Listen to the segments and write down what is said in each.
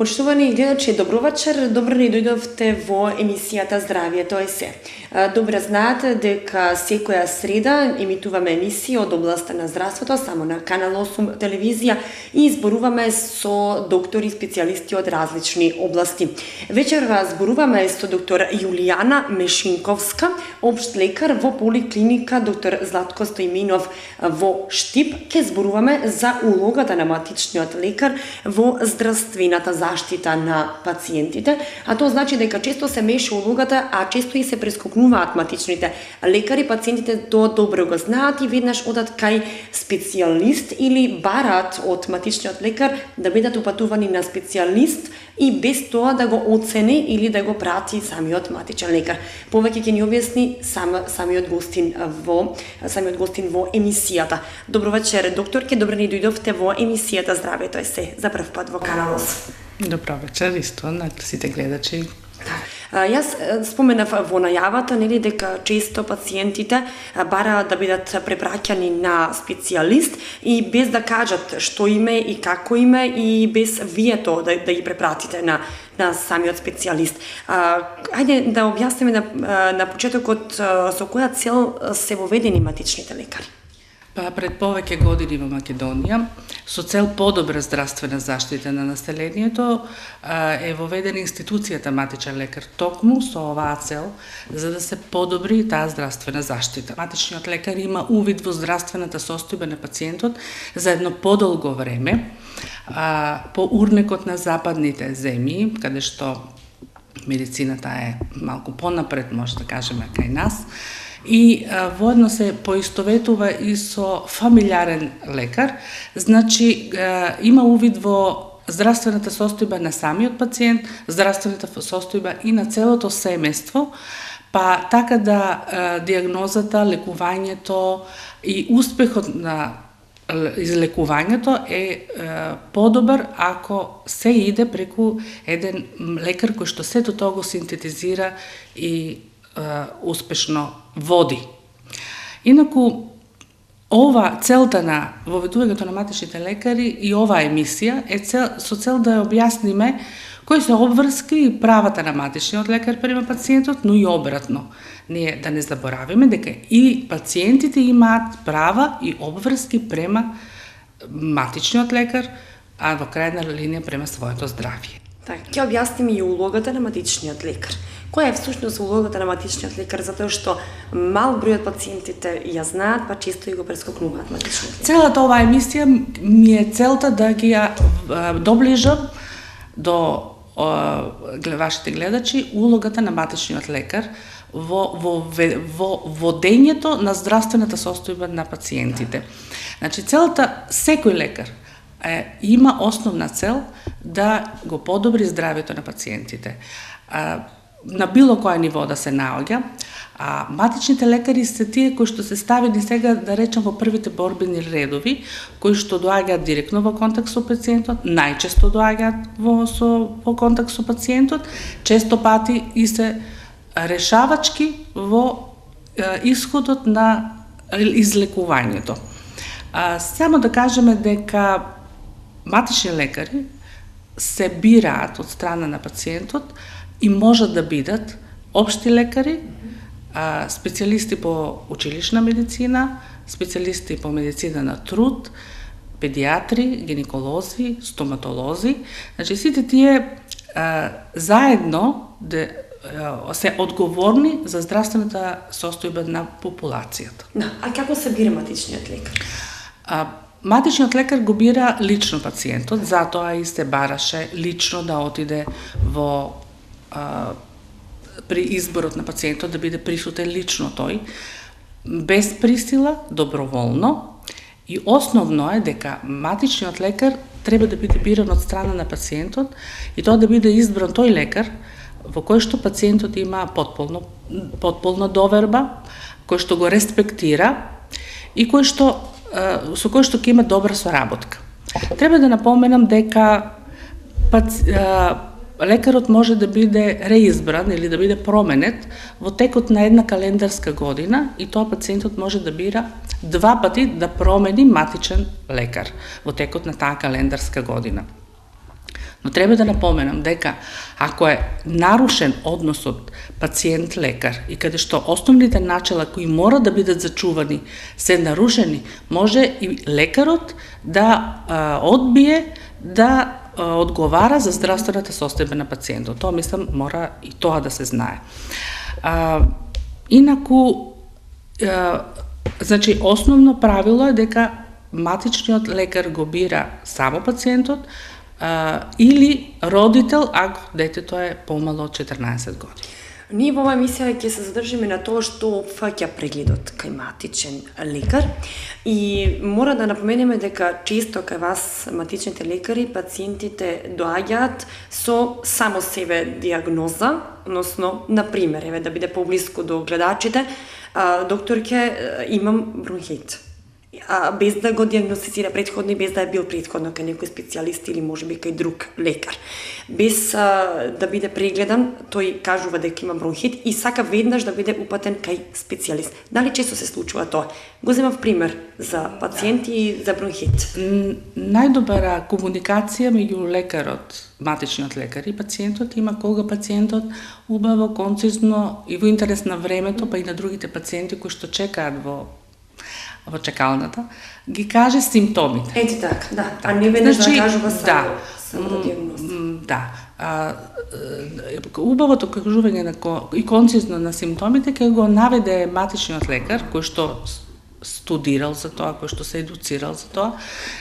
Почитувани гледачи, добро вечер, добро ни дојдовте во емисијата Здравје, тоа е се. Добре знаете дека секоја среда емитуваме емисија од областа на здравството, само на Канал 8 телевизија и зборуваме со доктори и специјалисти од различни области. Вечерва зборуваме со доктор Јулијана Мешинковска, општ лекар во поликлиника доктор Златко Стојминов во Штип. Ке зборуваме за улогата на матичниот лекар во здравствената заштита на пациентите, а тоа значи дека често се меша улогата, а често и се прескокнуваат матичните лекари. Пациентите тоа добро го знаат и веднаш одат кај специјалист или бараат од матичниот лекар да бидат упатувани на специјалист и без тоа да го оцени или да го прати самиот матичен лекар. Повеќе ќе ни објасни самиот гостин во емисијата. Добро вечер, докторке, добро ни дојдовте во емисијата Здравјето е се за прв пат во Канал 8. Добро вечер, исто на сите гледачи. Јас споменав во најавата, нели, дека често пациентите бараат да бидат препраќани на специјалист и без да кажат што име и како име и без вие тоа да ги препратите на самиот специјалист. Ајде да објасниме на почетокот со која цел се воведени матичните лекари. Пред повеќе години во Македонија, со цел подобра здравствена заштита на населението, е воведена институцијата матичен лекар токму со оваа цел, за да се подобри таа здравствена заштита. Матичниот лекар има увид во здравствената состојба на пациентот за едно подолго време, по урнекот на западните земји, каде што медицината е малку понапред, може да кажеме, кај нас, и воедно се поистоветува и со фамилјарен лекар, значи има увид во здравствената состојба на самиот пациент, здравствената состојба и на целото семејство, па така да диагнозата, лекувањето и успехот на излекувањето е подобар ако се иде преку еден лекар кој што сето тоа го синтетизира и успешно води. Инаку, целта на воведувањето на матичните лекари и оваа емисија е со цел да ја објасниме кои се обврски и правата на матичниот лекар према пациентот, но и обратно. Ние да не заборавиме дека и пациентите имаат права и обврски према матичниот лекар, а во крајна линија према своето здравје. Така, ќе објасниме и улогата на матичниот лекар. Која е всушност улогата на матичниот лекар, затоа што мал број од пациентите ја знаат, па често и го прескокнуваат матичниот лекар. Целата оваа емисија ми е целта да ги доближам до вашите гледачи улогата на матичниот лекар во водењето на здравствената состојба на пациентите. Значи, секој лекар има основна цел да го подобри здравјето на пациентите. На било која ниво да се наоѓа, а матичните лекари се тие кои што се ставени сега, да речем, во првите борбени редови, кои што доаѓаат директно во контакт со пациентот, најчесто доаѓаат во контакт со пациентот, често пати и се решавачки во исходот на излекувањето. Само да кажеме дека матични лекари се бираат од страна на пациентот и можат да бидат општи лекари, специјалисти по училишна медицина, специјалисти по медицина на труд, педиатри, гинеколози, стоматолози. Значи, сите тие заедно се одговорни за здравствената состојба на популацијата. А како се бира матичниот лекар? Матичниот лекар го бира лично пациентот, затоа и се бараше лично да отиде при изборот на пациентот да биде присутен лично тој, без присила, доброволно, и основно е дека матичниот лекар треба да биде биран од страна на пациентот и тоа да биде избран тој лекар во кој што пациентот има потполна доверба, кој што го респектира и со кој што ќе има добра соработка. Треба да напоменам дека лекарот може да биде реизбран или да биде променет во текот на една календарска година и тоа пациентот може да бира 2 пати да промени матичен лекар во текот на таа календарска година. Но треба да напоменам дека ако е нарушен односот пациент-лекар и каде што основните начела кои мора да бидат зачувани се нарушени, може и лекарот да одбие да одговара за здравствената состојба на пациентот. Тоа мислам мора и тоа да се знае. Инаку, значи основно правило е дека матичниот лекар го бира само пациентот или родител ако детето е помало од 14 години. Ние во оваа емисија ќе се задржиме на тоа што опфаќа прегледот кај матичен лекар и мора да напоменеме дека често кај вас матичните лекари пациентите доаѓаат со само себе диагноза, односно на пример, еве да биде поблиску до гледачите, докторке, имам бронхит. Без да го диагностицира предходно и без да е бил предходно кај некој специјалист или можеби кај друг лекар. Без да биде прегледан, тој кажува дека има бронхит и сака веднаш да биде упатен кај специјалист. Дали често се случува тоа? Го земав пример за пациенти и за бронхит. Најдобра комуникација меѓу лекарот, матичниот лекар и пациентот има кога пациентот убаво, концизно и во интерес на времето, па и на другите пациенти кои што чекаат во чекалната, ги каже симптомите. Ети така, да. А не веднаш да кажува само диагноза. Да. Убавото кажување и концизно на симптомите ќе го наведе матичниот лекар, кој што студирал за тоа, кој што се едуцирал за тоа,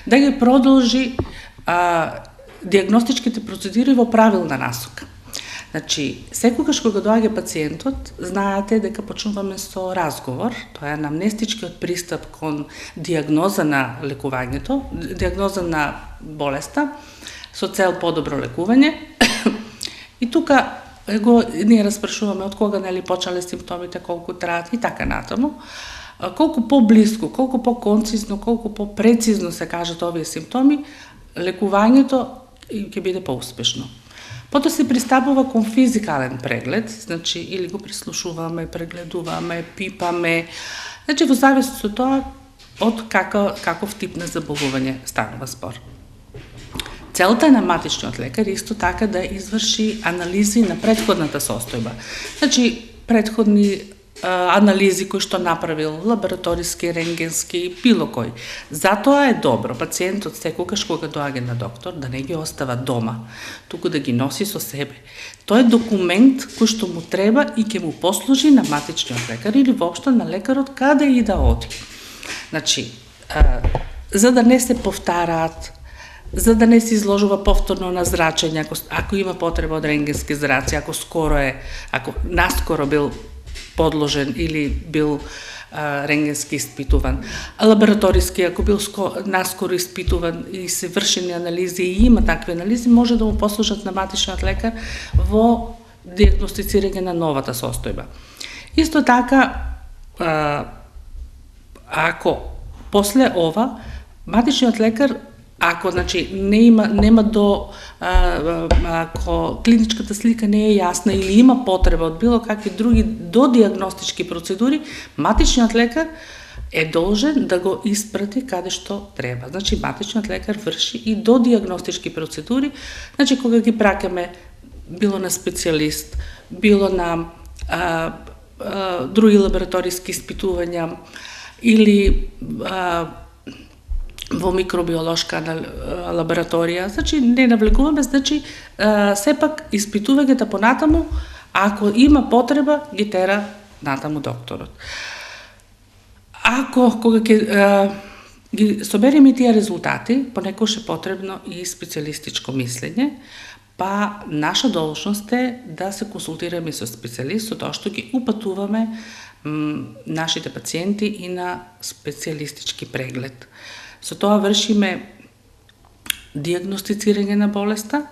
да ги продолжи диагностичките процедури во правилна насока. Значи, секогаш кога доаѓа пациентот, знаете дека почнуваме со разговор, тоа е анамнестичкиот пристап кон диагноза на лекувањето, диагноза на болеста, со цел подобро лекување. И тука ние распрашуваме од кога почнале симптомите, колку траат и така натаму. Колку поблиску, колку по-концизно, колку по-прецизно се кажат овие симптоми, лекувањето ќе биде поуспешно. Потоа се пристапува кон физикален преглед, значи или го прислушуваме, прегледуваме, пипаме, значи во зависност од тоа од каков тип на заболување станува збор. Целта на матичниот лекар исто така да изврши анализи на претходната состојба. Значи претходни анализи кои што направил, лабораториски, рентгенски, било кој. Затоа е добро пациентот секогаш кога доаѓа на доктор да не ги остава дома, туку да ги носи со себе. Тоа е документ кој што му треба и ќе му послужи на матичниот лекар или воопшто на лекарот каде и да оди. Значи, за да не се повтараат, за да не се изложува повторно на зрачење, ако има потреба од рентгенски зраци, ако наскоро бил подложен или бил рентгенски испитуван. Лабораториски, ако бил наскоро испитуван и се вршени анализи и има такви анализи, може да му послужат на матичниот лекар во диагностицирање на новата состојба. Исто така, ако после ова, матичниот лекар ако нема ако клиничката слика не е јасна или има потреба од било какви други додиагностички процедури, матичниот лекар е должен да го испрати каде што треба. Значи матичниот лекар врши и додиагностички процедури, значи кога ги праќаме било на специјалист, било на други лабораториски испитувања или во микробиолошка лабораторија, значи не навлегуваме, значи сепак испитувањата понатаму, ако има потреба, ги тера натаму докторот. Ако кога ги собереме тие резултати, понекогаш е потребно и специјалистичко мислење, па наша должност е да се консултираме со специјалист, со тоа што ги упатуваме нашите пациенти и на специјалистички преглед. Со тоа вршиме диагностицирање на болеста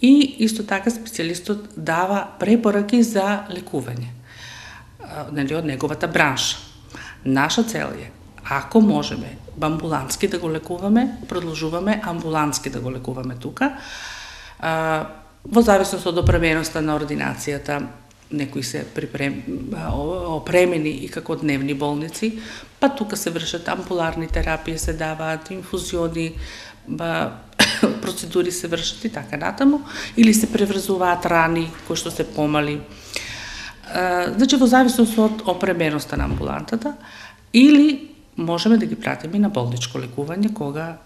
и исто така специјалистот дава препораки за лекување од неговата бранша. Наша цел е, ако можеме амбулантски да го лекуваме, продолжуваме амбулантски да го лекуваме тука, во зависност од опременоста на ординацијата, некои се опремени и како дневни болници, па тука се вршат ампуларни терапии, се даваат инфузиони, процедури се вршат и така натаму, или се преврзуваат рани кои што се помали. Значи, во зависност од опременоста на амбулантата, или можеме да ги пратиме на болничко лекување кога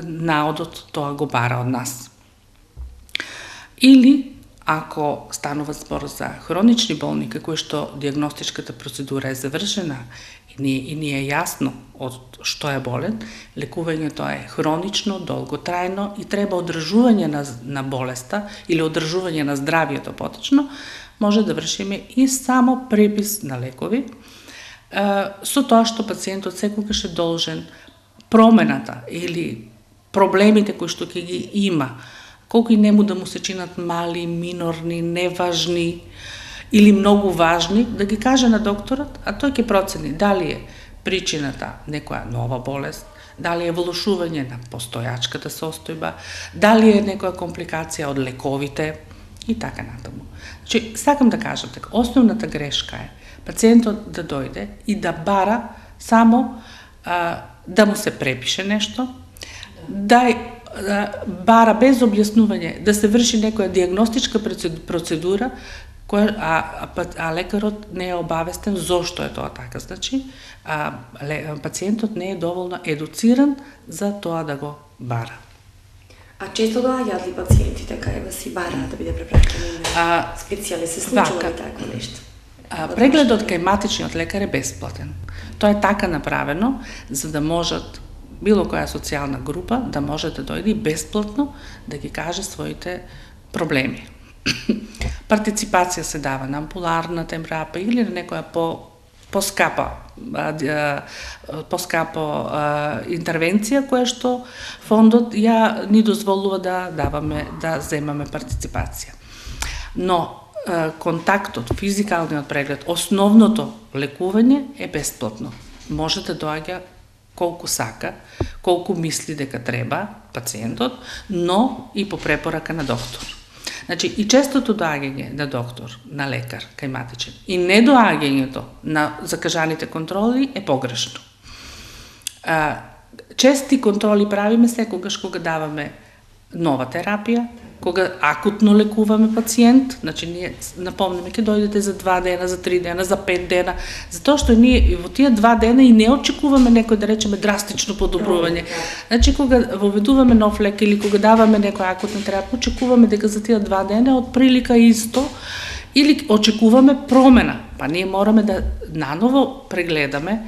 наодот тоа го бара од нас. Или, ако станува збор за хронични болни, кои што диагностичката процедура е завршена и ни е јасно од што е болен, лекувањето е хронично, долготрајно и треба одржување на болеста или одржување на здравието поточно, може да вршиме и само препис на лекови, со тоа што пациентот секогаш е должен промената или проблемите кои што ќе ги има, колку и нему да му се чинат мали, минорни, неважни или многу важни, да ги каже на докторот, а тој ќе процени дали е причината некоја нова болест, дали е влошување на постојачката состојба, дали е некоја компликација од лековите и така натаму. Значи, сакам да кажам дека основната грешка е пациентот да дојде и да бара само да му се препише нешто, да бара без објаснување, да се врши некоја диагностичка процедура, а лекарот не е обавестен зошто е тоа така. Значи, пациентот не е доволно едуциран за тоа да го бара. А често доаѓаат ли пациентите кај вас и бараат да биде препратени на специјалист? Се случува ли такво нешто? Прегледот кај матичниот лекар е бесплатен. Тоа е така направено за да можат било која социјална група да може да дојде бесплатно да ги каже своите проблеми. Партиципација се дава на ампуларна терапија или на некоја поскапа интервенција која што фондот ја ни дозволува да земаме партиципација. Но контактот, физикалниот преглед, основното лекување е бесплатно. Може да доаѓа колку сака, колку мисли дека треба пациентот, но и по препорака на доктор. Значи, и честото доаѓање на доктор, на лекар, кај матичен, и недоаѓањето на закажаните контроли е погрешно. Чести контроли правиме секогаш кога даваме нова терапија, кога акутно лекуваме пациент, значи ние напомнеме ќе дојдете за 2 дена, за 3 дена, за 5 дена, затоа што ние во тие 2 дена и не очекуваме некој да речеме драстично подобрување. Значи кога воведуваме нов лек или кога даваме некоја акутна терапија, очекуваме дека за тие 2 дена од прилика исто или очекуваме промена. Па ние мораме да наново прегледаме,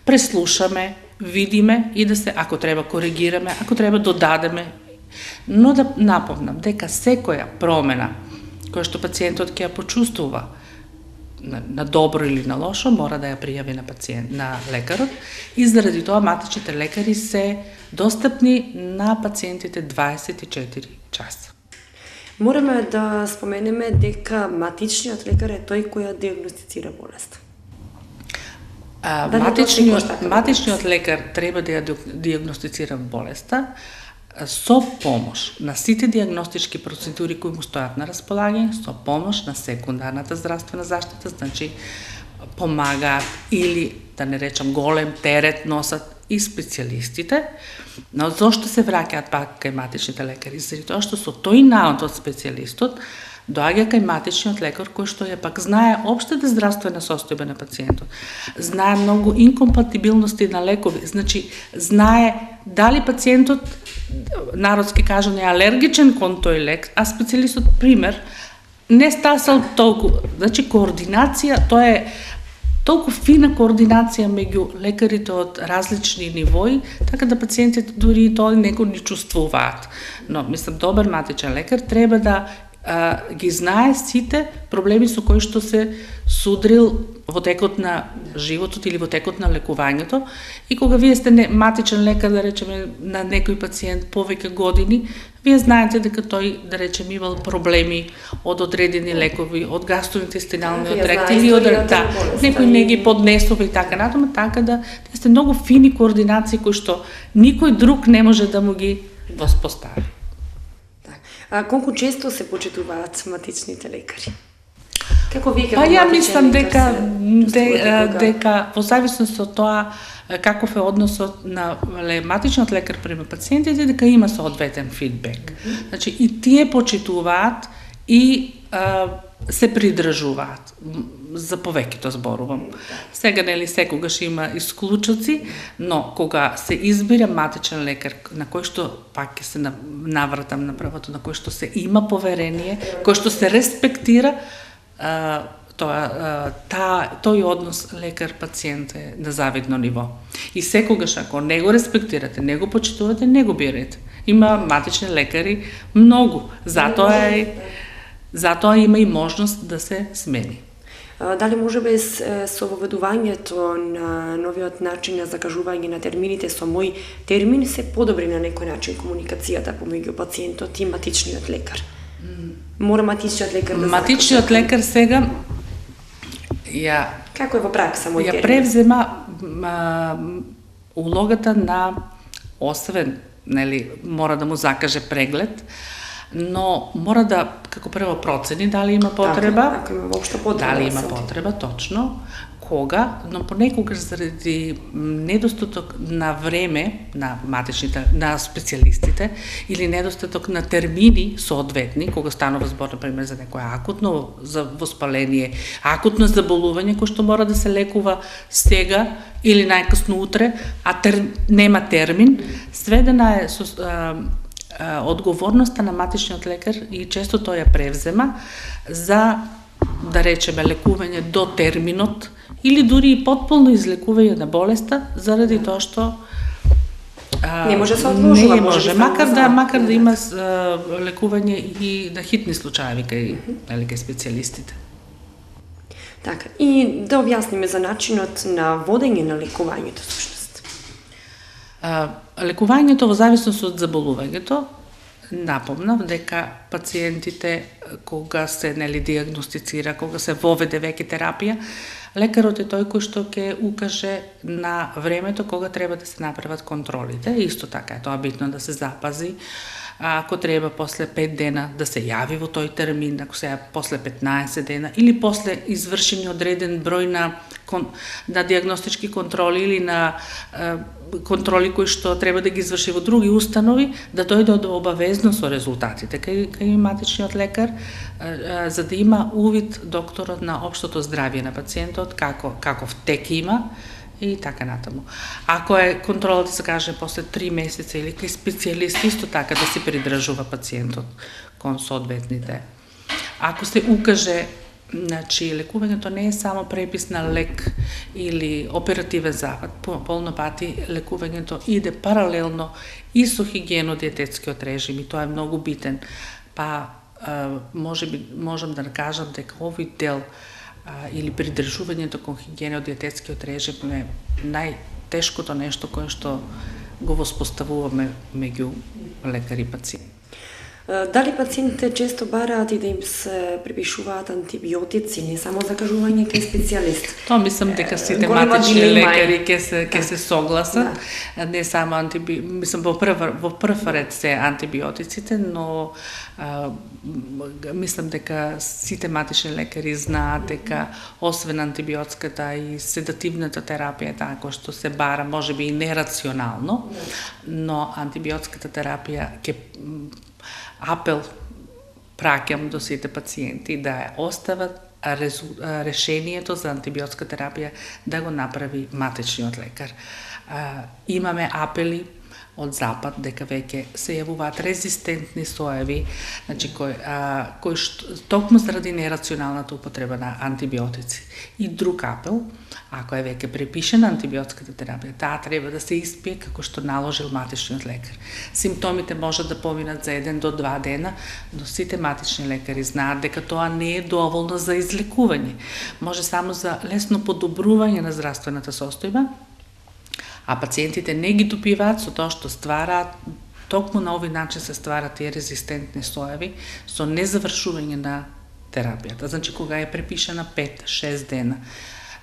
преслушаме, видиме и да се, ако треба, коригираме, ако треба, додадеме. Но да напомнам дека секоја промена која што пациентот ќе ја почувствува на добро или на лошо, мора да ја пријави на лекарот и заради тоа матичните лекари се достапни на пациентите 24 часа. Мораме да споменеме дека матичниот лекар е тој кој ја диагностицира болест. Матичниот лекар треба да ја диагностицира болеста со помош на сите диагностички процедури кои му стојат на располагање, со помош на секундарната здравствена заштита, значи помагаат или, да не речам, голем терет носат и специјалистите. Но зошто се враќаат пак кај матичните лекари? Заради тоа што со тој наод од специјалистот доаѓа кај матичниот лекар кој што ја пак знае општата здравствена состојба на пациентот. Знае многу инкомпатибилности на лекови, значи знае дали пациентот, народски кажано, е алергичен кон тој лек, а специјалистот, пример, не стасал толку. Значи координација, тоа е толку фина координација меѓу лекарите од различни нивои, така да пациентите дури и тоа некој не чувствуваат. Но мислам, добар матичен лекар треба да ги знае сите проблеми со кои што се судрил во текот на животот или во текот на лекувањето. И кога вие сте матичен лекар, да речеме, на некој пациент повеќе години, вие знаете дека тој, да речеме, имал проблеми од одредени лекови, од гастроинтестиналниот тракт или од некој не ги поднесува и така натаму, така да сте многу фини координации кои што никој друг не може да му ги воспостави. Колку често се почитуваат матичните лекари? Како вие Па ја мислам дека дека во зависност од тоа каков е односот на матичниот лекар према пациентите, дека има соодветен фидбек. Значи и тие почитуваат и се придржуваат. За повеќето зборувам. Сега нели секогаш има исклучоци, но кога се избира матичен лекар на кој што пак ќе се навратам на кој што се има поверение, кој што се респектира, тој однос лекар-пациент е на завидно ниво. И секогаш ако не го респектирате, не го почитувате, не го бирате. Има матични лекари многу, затоа има и можност да се смени. Дали може би со воведувањето на новиот начин на закажување на термините со мој термин се подобри на некој начин комуникацијата помеѓу пациентот и матичниот лекар? Мора матичниот лекар да Матичниот лекар сега како е во пракса мој термин? Ја превзема улогата на, освен, нели, мора да му закаже преглед, но мора да, како прво, процени дали има потреба, дали има потреба, точно, кога, но понекогаш заради недостаток на време на матичните, на специјалистите или недостаток на термини соодветни, кога станува збор, например, за некое акутно воспаление, акутно заболување кој што мора да се лекува сега или најкасно утре, а нема термин, сведена е со одговорноста на матичниот лекар и често тој ја превзема за, да речеме, лекување до терминот или дури и потполно излекување на болеста заради тоа што не може да се одложува, не може, макар да има лекување и на хитни случаи кај специјалистите. Така, и да објасниме за начинот на водење на лекувањето всушност. Лекувањето во зависност од заболувањето, напомнав дека пациентите кога се диагностицира, кога се воведе веќе терапија, лекарот е тој кој што ќе укаже на времето кога треба да се направат контролите. Исто така е тоа битно да се запази. Ако треба после 5 дена да се јави во тој термин, ако се после 15 дена или после извршени одреден број на диагностички контроли или на контроли кои што треба да ги изврши во други установи, да дојде обавезно со резултатите кај матичниот лекар, за да има увид докторот на општото здравје на пациентот, каков тек има и така натаму. Ако е контролата, да се каже, после 3 месеца или кај специјалист, исто така да се придржува пациентот кон соодветните. Ако се укаже, значи, лекувањето не е само препис на лек или оперативен запад, полно пати лекувањето иде паралелно и со хигиено-диететскиот режим и тоа е многу битен. Па, можам да кажам дека овој дел или придржувањето кон хигиено-диететскиот режим е најтешкото нешто кое што го воспоставуваме меѓу лекари и пациенти. Дали пациентите често бараат и да им се препишуваат антибиотици, не само закажување кај специјалист? Тоа мислам дека сите матични лекари ќе се согласат. Не само мислам во прв ред се антибиотиците, но мислам дека сите матични лекари знаат дека освен антибиотската и седативната терапија таа која што се бара, можеби и нерационално, но антибиотската терапија ќе апел праќам до сите пациенти да ја остават решението за антибиотска терапија да го направи матичниот лекар. Имаме апели од Запад дека веќе се јавуваат резистентни соеви, значи кои токму заради нерационалната употреба на антибиотици. И друг апел, ако е веќе препишена антибиотската терапија, таа треба да се испие како што наложил матичниот лекар. Симптомите можат да поминат за 1 до 2 дена, но сите матични лекари знаат дека тоа не е доволно за излекување. Може само за лесно подобрување на здравствената состојба, а пациентите не ги допиваат со тоа што ствараат, токму на овој начин се ствараат тие резистентни соеви со незавршување на терапијата. Значи, кога е препишана 5-6 дена,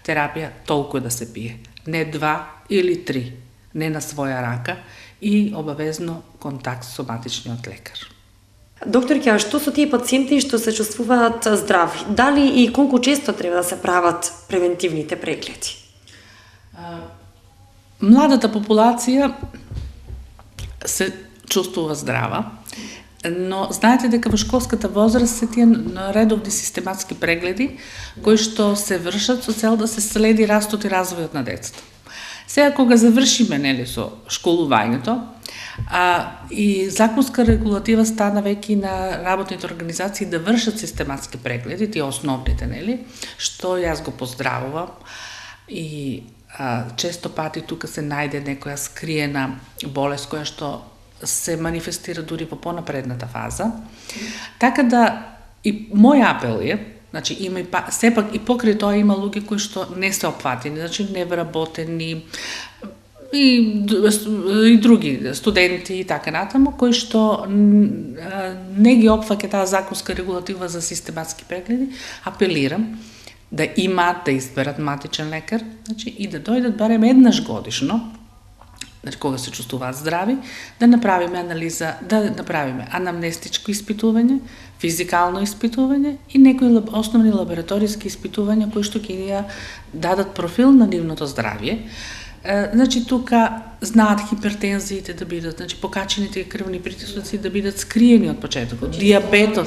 терапија толку да се пие. Не 2 или 3, не на своја рака и обавезно контакт со матичниот лекар. Докторке, а што со тие пациенти што се чувствуваат здрави? Дали и колку често треба да се прават превентивните прегледи? Младата популација се чувствува здрава, но знаете дека во школската возраст се тие редовни систематски прегледи кои што се вршат со цел да се следи растот и развојот на децата. Сега кога завршиме со школувањето, и законска регулатива стана веќе на работните организации да вршат систематски прегледи, тие основните, што јас го поздравувам и често пати тука се најде некоја скриена болест која што се манифестира дури во понапредната фаза. Така да и мој апел е, значи има и сепак и покрај тоа има луѓе кои што не се опфатени, значи невработени и други студенти и така натаму кои што не ги опфаќа таа законска регулатива за систематски прегледи. Апелирам да имаат, да изберат матичен лекар, значи и да дојдат барем еднаш годишно, значи кога се чувствуваат здрави, да направиме анализа, да направиме анамнестичко испитување, физикално испитување и некои основни лабораториски испитувања кои што ќе ја дадат профил на нивното здравје. Значи тука знаат хипертензиите да бидат, значи покачените крвни притисоци да бидат скриени од почетокот, дијабетот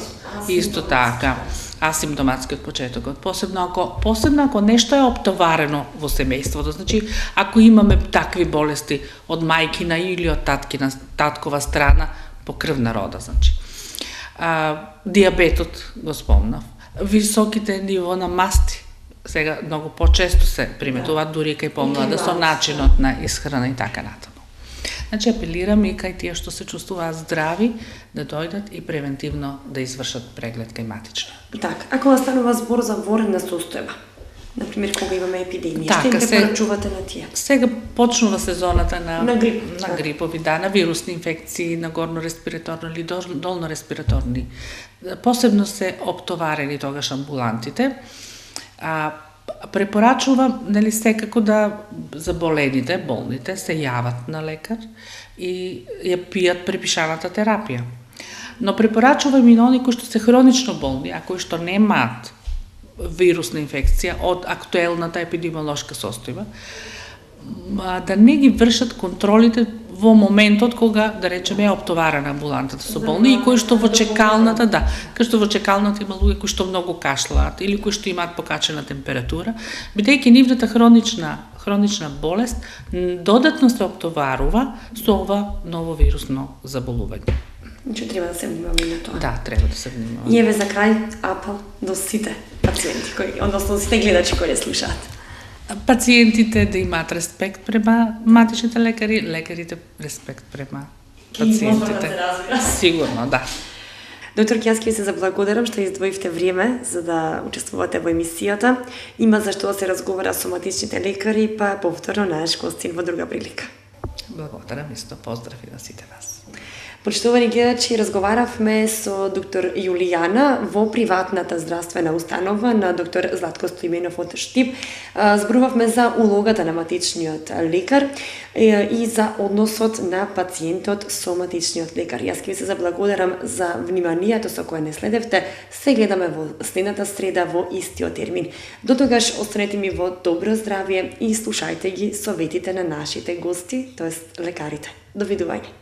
исто така, асимптоматски од почетокот, посебно ако нешто е оптоварено во семејството, значи ако имаме такви болести од мајкина или од таткова страна по крвна рода, значи. Дијабетот го спомнав, високите ниво на масти, сега многу почесто се приметуваат дури кај помлада со начинот на исхрана и така натаму. Значи апелирам и кај тие што се чувствуваат здрави да дојдат и превентивно да извршат преглед кај матична. Така, ако станува збор за воредна состојба, например кога имаме епидемија, што им препорачувате на тие? Сега почнува сезоната на грипови, на вирусни инфекции, на горно-респираторни или долно-респираторни. Посебно се оптоварени тогаш амбулантите. Препорачувам, секако да заболените, болните, се јават на лекар и ја пијат препишаната терапија. Но препорачувам и на оние кои што се хронично болни, а кои што немаат вирусна инфекција од актуелната епидемиолошка состојба, да не ги вршат контролите во моментот кога, да речеме, е оптоварена амбулантата со болни и кои што во чекалната, кај што во чекалната има луѓе кои што многу кашлаат или кои што имаат покачена температура, бидејќи нивната хронична болест додатно се оптоварува со ова ново вирусно заболување. Значи треба да се внимаваме на тоа. Да, треба да се внимаваме. И еве за крај апел до сите пациенти односно сите гледачи кои слушаат. Пациентите да имаат респект према матичните лекари, лекарите респект према пациентите. Сигурно, да. Доктор, јас ќе се заблагодарам што издвоивте време за да учествувате во емисијата. Има за што да се разговара со матичните лекари, па повторно наш гостин во друга прилика. Благодарам исто, поздрави на сите вас. Почитувани гледачи, разговаравме со доктор Јулијана во приватната здравствена установа на доктор Златко Стоименов од Штип. Зборувавме за улогата на матичниот лекар и за односот на пациентот со матичниот лекар. Јас ќе ви се заблагодарам за вниманието со кое не следевте. Се гледаме во следната среда во истиот термин. До тогаш останете ми во добро здравје и слушајте ги советите на нашите гости, тоест лекарите. Довидување.